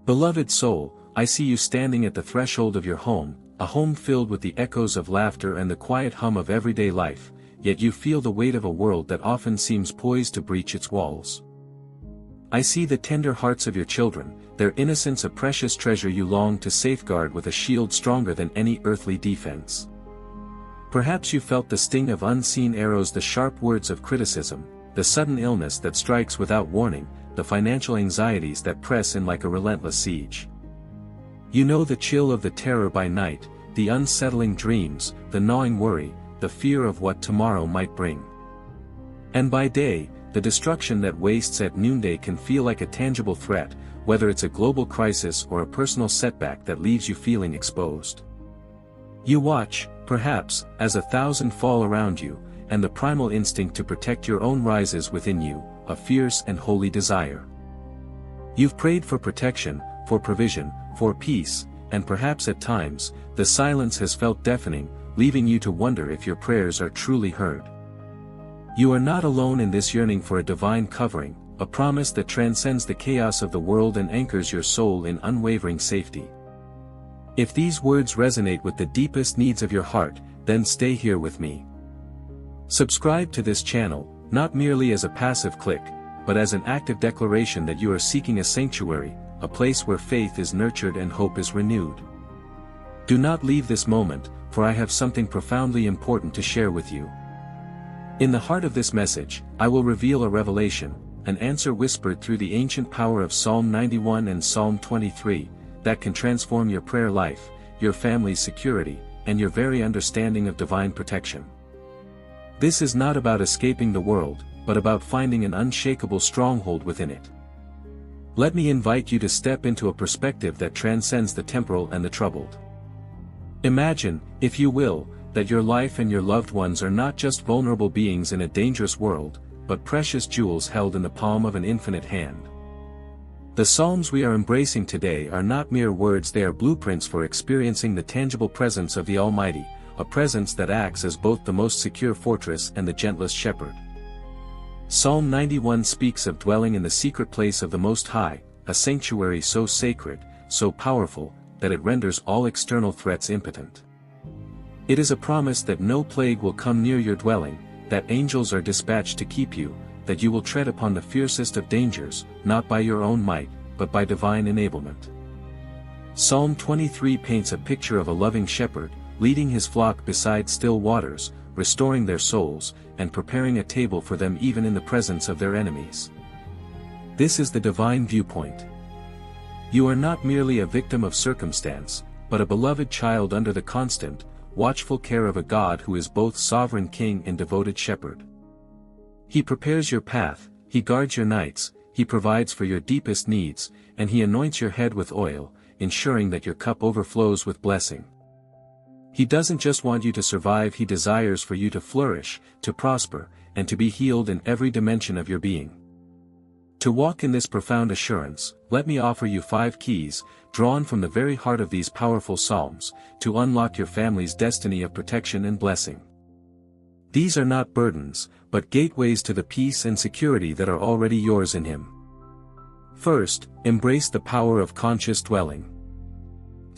Beloved soul, I see you standing at the threshold of your home, a home filled with the echoes of laughter and the quiet hum of everyday life, yet you feel the weight of a world that often seems poised to breach its walls. I see the tender hearts of your children, their innocence a precious treasure you long to safeguard with a shield stronger than any earthly defense. Perhaps you felt the sting of unseen arrows, the sharp words of criticism, the sudden illness that strikes without warning, the financial anxieties that press in like a relentless siege. You know the chill of the terror by night, the unsettling dreams, the gnawing worry, the fear of what tomorrow might bring. And by day, the destruction that wastes at noonday can feel like a tangible threat, whether it's a global crisis or a personal setback that leaves you feeling exposed. You watch, perhaps, as 1,000 fall around you, and the primal instinct to protect your own rises within you, a fierce and holy desire. You've prayed for protection, for provision, for peace, and perhaps at times, the silence has felt deafening, leaving you to wonder if your prayers are truly heard. You are not alone in this yearning for a divine covering, a promise that transcends the chaos of the world and anchors your soul in unwavering safety. If these words resonate with the deepest needs of your heart, then stay here with me. Subscribe to this channel, not merely as a passive click, but as an active declaration that you are seeking a sanctuary, a place where faith is nurtured and hope is renewed. Do not leave this moment, for I have something profoundly important to share with you. In the heart of this message, I will reveal a revelation, an answer whispered through the ancient power of Psalm 91 and Psalm 23, that can transform your prayer life, your family's security, and your very understanding of divine protection. This is not about escaping the world, but about finding an unshakable stronghold within it. Let me invite you to step into a perspective that transcends the temporal and the troubled. Imagine, if you will, that your life and your loved ones are not just vulnerable beings in a dangerous world, but precious jewels held in the palm of an infinite hand. The Psalms we are embracing today are not mere words, they are blueprints for experiencing the tangible presence of the Almighty, a presence that acts as both the most secure fortress and the gentlest shepherd. Psalm 91 speaks of dwelling in the secret place of the Most High, a sanctuary so sacred, so powerful, that it renders all external threats impotent. It is a promise that no plague will come near your dwelling, that angels are dispatched to keep you, that you will tread upon the fiercest of dangers, not by your own might, but by divine enablement. Psalm 23 paints a picture of a loving shepherd, leading his flock beside still waters, restoring their souls, and preparing a table for them even in the presence of their enemies. This is the divine viewpoint. You are not merely a victim of circumstance, but a beloved child under the constant, watchful care of a God who is both sovereign king and devoted shepherd. He prepares your path, he guards your nights, he provides for your deepest needs, and he anoints your head with oil, ensuring that your cup overflows with blessing. He doesn't just want you to survive, he desires for you to flourish, to prosper, and to be healed in every dimension of your being. To walk in this profound assurance, let me offer you 5 keys, drawn from the very heart of these powerful Psalms, to unlock your family's destiny of protection and blessing. These are not burdens, but gateways to the peace and security that are already yours in Him. First, embrace the power of conscious dwelling.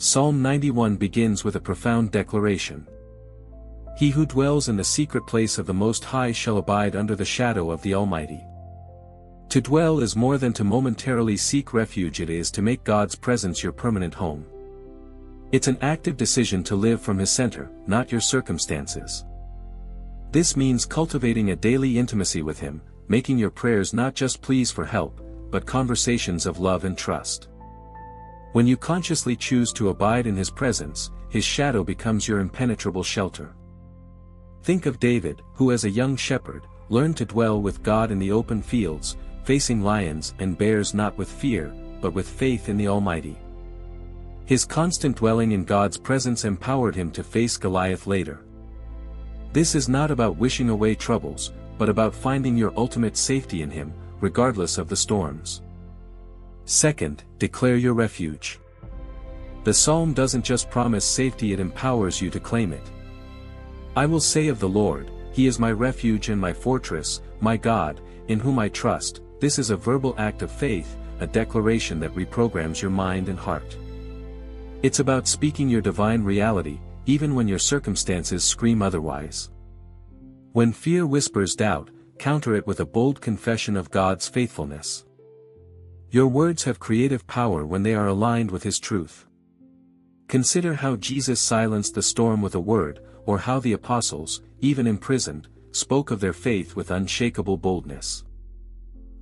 Psalm 91 begins with a profound declaration. He who dwells in the secret place of the Most High shall abide under the shadow of the Almighty. To dwell is more than to momentarily seek refuge, it is to make God's presence your permanent home. It's an active decision to live from His center, not your circumstances. This means cultivating a daily intimacy with Him, making your prayers not just pleas for help, but conversations of love and trust. When you consciously choose to abide in His presence, His shadow becomes your impenetrable shelter. Think of David, who as a young shepherd, learned to dwell with God in the open fields, facing lions and bears not with fear, but with faith in the Almighty. His constant dwelling in God's presence empowered him to face Goliath later. This is not about wishing away troubles, but about finding your ultimate safety in Him, regardless of the storms. Second, declare your refuge. The psalm doesn't just promise safety, it empowers you to claim it. I will say of the Lord, He is my refuge and my fortress, my God, in whom I trust. This is a verbal act of faith, a declaration that reprograms your mind and heart. It's about speaking your divine reality, even when your circumstances scream otherwise. When fear whispers doubt, counter it with a bold confession of God's faithfulness. Your words have creative power when they are aligned with His truth. Consider how Jesus silenced the storm with a word, or how the apostles, even imprisoned, spoke of their faith with unshakable boldness.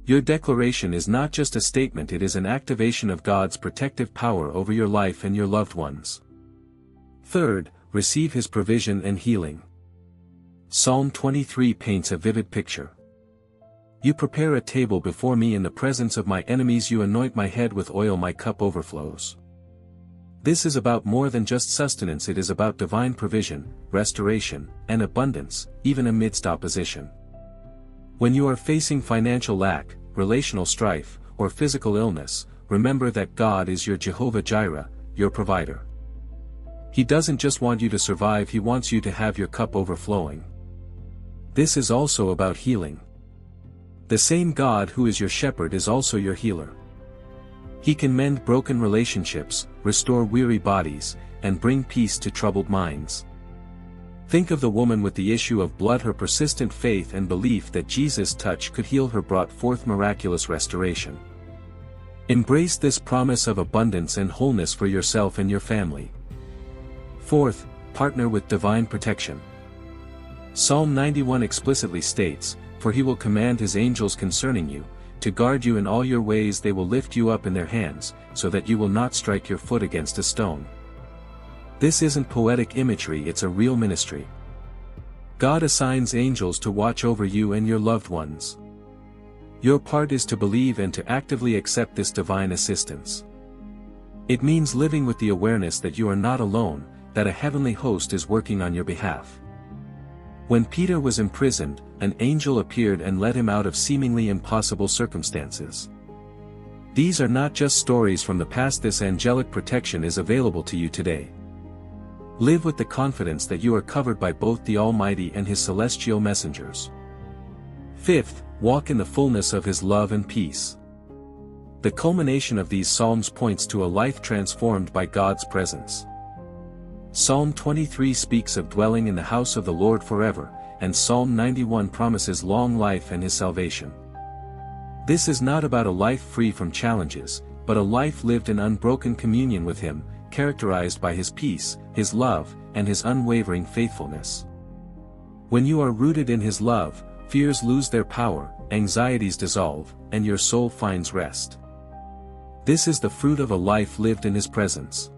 Your declaration is not just a statement, it is an activation of God's protective power over your life and your loved ones. Third, receive His provision and healing. Psalm 23 paints a vivid picture. You prepare a table before me in the presence of my enemies, you anoint my head with oil, my cup overflows. This is about more than just sustenance, it is about divine provision, restoration, and abundance, even amidst opposition. When you are facing financial lack, relational strife, or physical illness, remember that God is your Jehovah Jireh, your provider. He doesn't just want you to survive, He wants you to have your cup overflowing. This is also about healing. The same God who is your shepherd is also your healer. He can mend broken relationships, restore weary bodies, and bring peace to troubled minds. Think of the woman with the issue of blood. Her persistent faith and belief that Jesus' touch could heal her brought forth miraculous restoration. Embrace this promise of abundance and wholeness for yourself and your family. Fourth, partner with divine protection. Psalm 91 explicitly states, "For He will command His angels concerning you, to guard you in all your ways, they will lift you up in their hands, so that you will not strike your foot against a stone." This isn't poetic imagery, it's a real ministry. God assigns angels to watch over you and your loved ones. Your part is to believe and to actively accept this divine assistance. It means living with the awareness that you are not alone, that a heavenly host is working on your behalf. When Peter was imprisoned, an angel appeared and led him out of seemingly impossible circumstances. These are not just stories from the past, this angelic protection is available to you today. Live with the confidence that you are covered by both the Almighty and His celestial messengers. Fifth, walk in the fullness of His love and peace. The culmination of these psalms points to a life transformed by God's presence. Psalm 23 speaks of dwelling in the house of the Lord forever, and Psalm 91 promises long life and His salvation. This is not about a life free from challenges, but a life lived in unbroken communion with Him, characterized by His peace, His love, and His unwavering faithfulness. When you are rooted in His love, fears lose their power, anxieties dissolve, and your soul finds rest. This is the fruit of a life lived in His presence.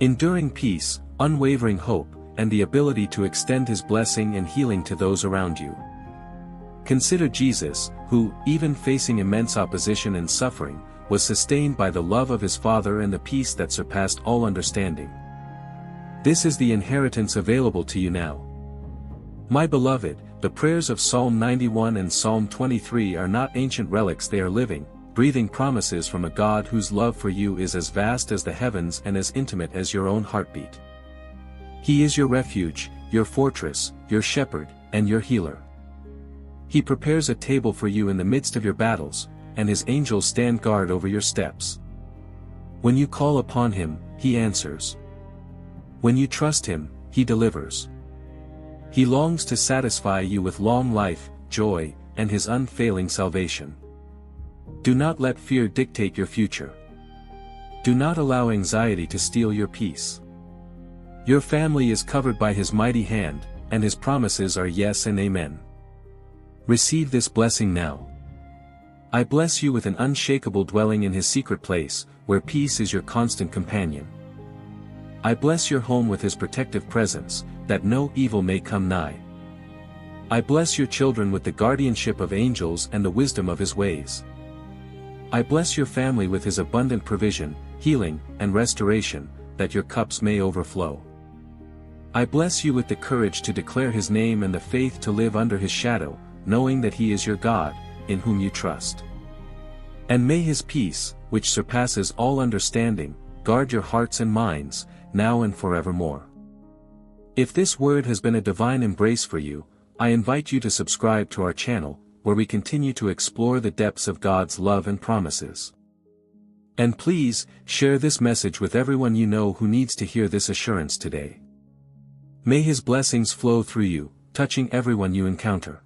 Enduring peace, unwavering hope, and the ability to extend His blessing and healing to those around you. Consider Jesus, who, even facing immense opposition and suffering, was sustained by the love of His Father and the peace that surpassed all understanding. This is the inheritance available to you now. My beloved, the prayers of Psalm 91 and Psalm 23 are not ancient relics, they are living, breathing promises from a God whose love for you is as vast as the heavens and as intimate as your own heartbeat. He is your refuge, your fortress, your shepherd, and your healer. He prepares a table for you in the midst of your battles, and His angels stand guard over your steps. When you call upon Him, He answers. When you trust Him, He delivers. He longs to satisfy you with long life, joy, and His unfailing salvation. Do not let fear dictate your future. Do not allow anxiety to steal your peace. Your family is covered by His mighty hand, and His promises are yes and amen. Receive this blessing now. I bless you with an unshakable dwelling in His secret place, where peace is your constant companion. I bless your home with His protective presence, that no evil may come nigh. I bless your children with the guardianship of angels and the wisdom of His ways. I bless your family with His abundant provision, healing, and restoration, that your cups may overflow. I bless you with the courage to declare His name and the faith to live under His shadow, knowing that He is your God, in whom you trust. And may His peace, which surpasses all understanding, guard your hearts and minds, now and forevermore. If this word has been a divine embrace for you, I invite you to subscribe to our channel, where we continue to explore the depths of God's love and promises. And please, share this message with everyone you know who needs to hear this assurance today. May His blessings flow through you, touching everyone you encounter.